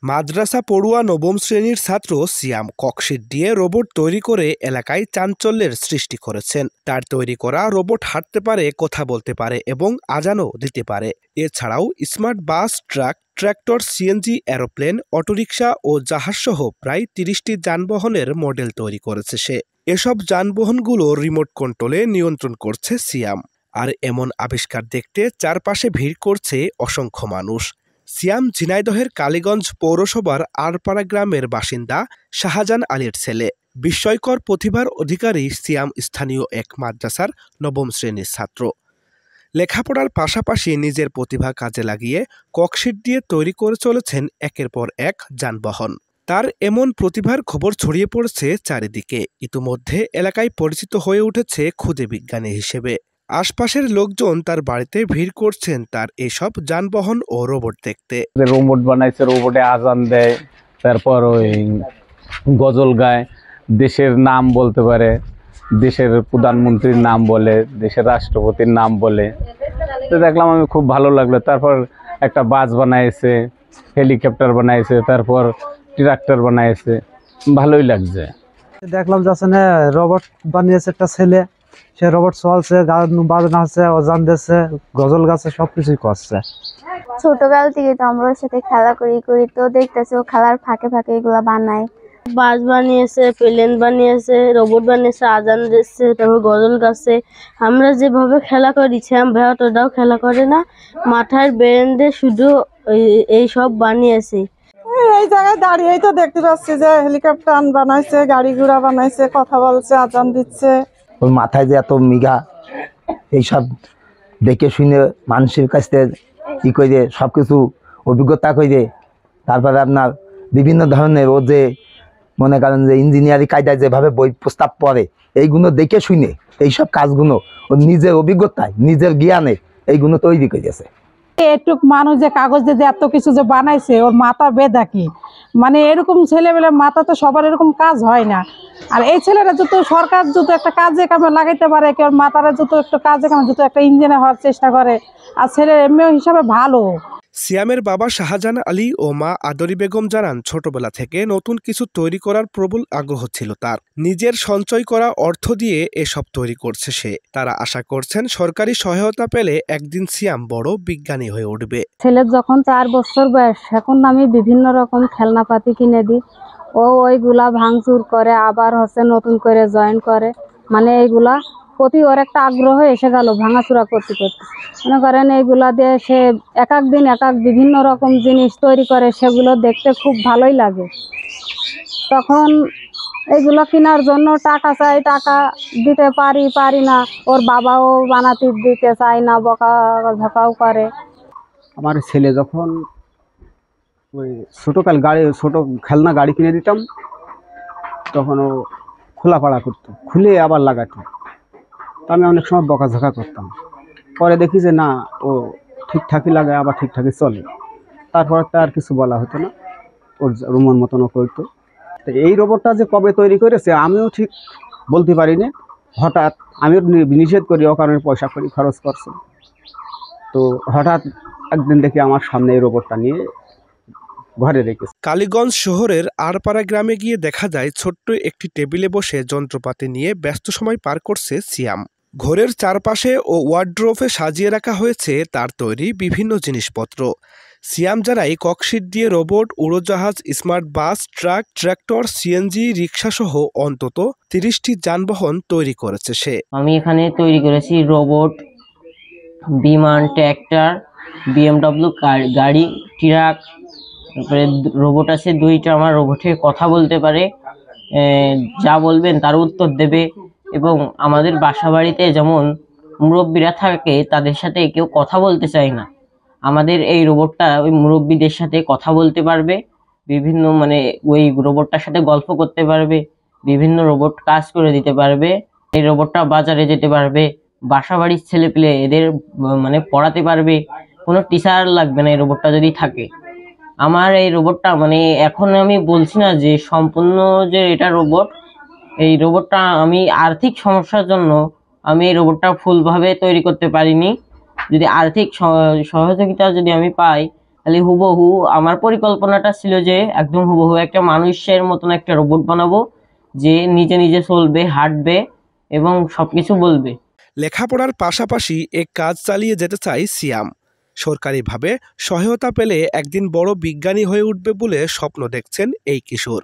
মাদ্রাসা পড়ুয়া নবম শ্রেণীর ছাত্র সিয়াম ককশিট দিয়ে রোবট তৈরি করে এলাকায় চাঞ্চল্যের সৃষ্টি করেছেন। তার তৈরি করা রোবট হাঁটতে পারে, কথা বলতে পারে এবং আজানও দিতে পারে। এছাড়াও smart bus, truck, tractor, CNG, aeroplane, autorickshaw ও জাহাজসহ প্রায় ৩০টি যানবাহনের মডেল তৈরি করেছে সে। এসব যানবাহনগুলো রিমোট কন্ট্রোলে নিয়ন্ত্রণ করছে সিয়াম। আর এমন আবিষ্কার দেখতে চারপাশে ভিড় করছে অসংখ্য মানুষ। সিয়াম ঝিনাইদহের কালীগঞ্জ পৌরসভার আরপাড়া গ্রামের বাসিন্দা শাহজাহান আলীর ছেলে। বিস্ময়কর প্রতিভার অধিকারী সিয়াম স্থানীয় এক মাদ্রাসার নবম শ্রেণীর ছাত্র। লেখাপড়ার পাশাপাশি নিজের প্রতিভা কাজে লাগিয়ে ককশিট দিয়ে তৈরি করে চলেছেন একের পর এক যানবাহন। তার এমন প্রতিভার খবর ছড়িয়ে পড়ছে চারিদিকে। ইতিমধ্যে এলাকায় পরিচিত হয়ে উঠেছে ক্ষুদে বিজ্ঞানী হিসেবে। আশপাশের লোকজন তার বাড়িতে ভিড় করছেন তার এসব যানবাহন ও রোবট দেখতে। রোবট বানাইছে, রোবটে আজান দেয়, তারপর ওই গজল গায়, দেশের নাম বলতে পারে, দেশের প্রধানমন্ত্রীর নাম বলে, দেশের রাষ্ট্রপতির নাম বলে। তো দেখলাম, আমি খুব ভালো লাগলো। তারপর একটা বাস বানাইছে, হেলিকপ্টার বানাইছে, তারপর ট্রাক্টর বানাইছে, ভালোই লাগছে। দেখলাম যাচ্ছে না রোবট বানিয়েছে একটা ছেলে, সে রোবট চলছে, গান বাজনা আছে, অজান দিচ্ছে, গজল গাছে, সবকিছুই করছে। ছোটবেলা থেকে তো আমরা ওর সাথে খেলা করি তো দেখতেছি ও খেলার ফাঁকে ফাঁকে এগুলা বানায়। বাস বানিয়েছে, প্লেন বানিয়েছে, রোবট বানিয়েছে, আজান দিচ্ছে, তারপর গজল গাছে। আমরা যেভাবে খেলা করি শ্যাম ভাইয়া তোরাও খেলা করে না, মাথার ব্রেন দিয়ে শুধু এই সব বানিয়েছে। এই জায়গায় দাঁড়িয়েই তো দেখতে পাচ্ছি যে হেলিকপ্টার বানাইছে, গাড়ি ঘোড়া বানাইছে, কথা বলছে, আজান দিচ্ছে। ওর মাথায় যে এত মিঘা, এইসব দেখে শুনে মানুষের কাছ থেকে ই করে সব কিছু অভিজ্ঞতা করে, তারপরে আপনার বিভিন্ন ধরনের ও যে মনে করেন যে ইঞ্জিনিয়ারিং কায়দায় যেভাবে বই প্রস্তাব পড়ে, এইগুলো দেখে শুনে এইসব কাজগুলো ও নিজের অভিজ্ঞতায়, নিজের জ্ঞানে এইগুলো তৈরি করেছে। একটু মানুষ যে কাগজ দিয়ে এত কিছু যে বানাইছে, ওর মাথা বেদা কি, মানে এরকম ছেলেবেলে মাথা তো সবার এরকম কাজ হয় না। আর এই ছেলেরা যত সরকার যত একটা কাজে কামে লাগাইতে পারে, কেউ মাথারা যত একটু কাজে কামে যত একটা ইঞ্জিনিয়ার হওয়ার চেষ্টা করে, আর ছেলের এমএ হিসাবে ভালো। সিয়ামের বাবা শাহজাহান আলী ও মা আদরি বেগম জানান, ছোটবেলা থেকে নতুন কিছু তৈরি করার প্রবল আগ্রহ ছিল তার। নিজের সঞ্চয় করা অর্থ দিয়ে এসব তৈরি করছে সে। তারা আশা করছেন সরকারি সহায়তা পেলে একদিন সিয়াম বড় বিজ্ঞানী হয়ে উঠবে। ছেলের যখন 4 বছর বয়স, এখন আমি বিভিন্ন রকম খেলনাপাতি কিনে দিই, ও ওইগুলা ভাঙচুর করে, আবার নতুন করে জয়েন করে। মানে এইগুলা প্রতি ওর একটা আগ্রহ এসে গেল ভাঙাচুরা করতে করতে। মনে করেন এইগুলা দিয়ে সে এক এক দিন এক এক বিভিন্ন রকম জিনিস তৈরি করে, সেগুলো দেখতে খুব ভালোই লাগে। তখন এইগুলো কেনার জন্য টাকা চাই, টাকা দিতে পারি না। ওর বাবাও বানাতে দিতে চায় না, বকাঝকাও করে। আমার ছেলে যখন ওই ছোট খেলনা গাড়ি কিনে দিতাম, তখন ও খোলাপাড়া করতো, খুলে আবার লাগাতো। আমি অনেক সময় বকাঝকা করতাম। পরে দেখি যে না, ও ঠিকঠাকই লাগায়, আবার ঠিকঠাকই চলে। তারপর তো আর কিছু বলা হতো না, ওর মন মতন ও করতো। তো এই রোবটটা যে কবে তৈরি করেছে আমিও ঠিক বলতে পারি না। হঠাৎ আমিও নিষেধ করি, ও কারণে পয়সা করি খরচ করছে। তো হঠাৎ একদিন দেখি আমার সামনে এই রোবটটা নিয়ে ঘরে রেখেছে। কালীগঞ্জ শহরের আরপাড়া গ্রামে গিয়ে দেখা যায় ছোট্ট একটি টেবিলে বসে যন্ত্রপাতি নিয়ে ব্যস্ত সময় পার করছে সিয়াম। ঘরের চারপাশে ও ওয়ার্ড্রোবে সাজিয়ে রাখা হয়েছে তার তৈরি বিভিন্ন জিনিসপত্র। সিয়াম জানাই ককশিট দিয়ে রোবট, উড়োজাহাজ, smart bus, truck, tractor, CNG, rickshaw সহ অন্তত 30টি যানবাহন তৈরি করেছে সে। আমি এখানে তৈরি করেছি রোবট, বিমান, ট্র্যাক্টর, বিএমডব্লিউ গাড়ি, ট্রাক। তারপরে রোবট আছে 2টা, আমার রোবটে কথা বলতে পারে, যা বলবেন তার উত্তর দেবে। এবং আমাদের বাসা বাড়িতে যেমন মুরব্বীরা থাকে, তাদের সাথে কেউ কথা বলতে চায় না, আমাদের এই রোবটটা ওই মুরব্বীদের সাথে কথা বলতে পারবে, বিভিন্ন মানে ওই রোবটটার সাথে গল্প করতে পারবে, বিভিন্ন রোবট কাজ করে দিতে পারবে। এই রোবটটা বাজারে যেতে পারবে, বাসা বাড়ির ছেলে পেলে এদের মানে পড়াতে পারবে, কোনো টিচার লাগবে না এই রোবটটা যদি থাকে। আমার এই রোবটটা মানে এখন আমি বলছি না যে সম্পূর্ণ যে এটা রোবট, এই রোবটটা আমি আর্থিক সমস্যার জন্য আমি এই রোবটটা ফুলভাবে তৈরি করতে পারিনি। যদি আর্থিক সহযোগিতা যদি আমি পাই, খালি হুবহু আমার পরিকল্পনাটা ছিল যে একদম হুবহু একটা মানুষের মতন একটা রোবট বানাবো, যে নিজে নিজে চলবে, হাঁটবে এবং সবকিছু বলবে। লেখাপড়ার পাশাপাশি এক কাজ চালিয়ে যেতে চায় সিয়াম। সরকারিভাবে সহায়তা পেলে একদিন বড় বিজ্ঞানী হয়ে উঠবে বলে স্বপ্ন দেখছেন এই কিশোর।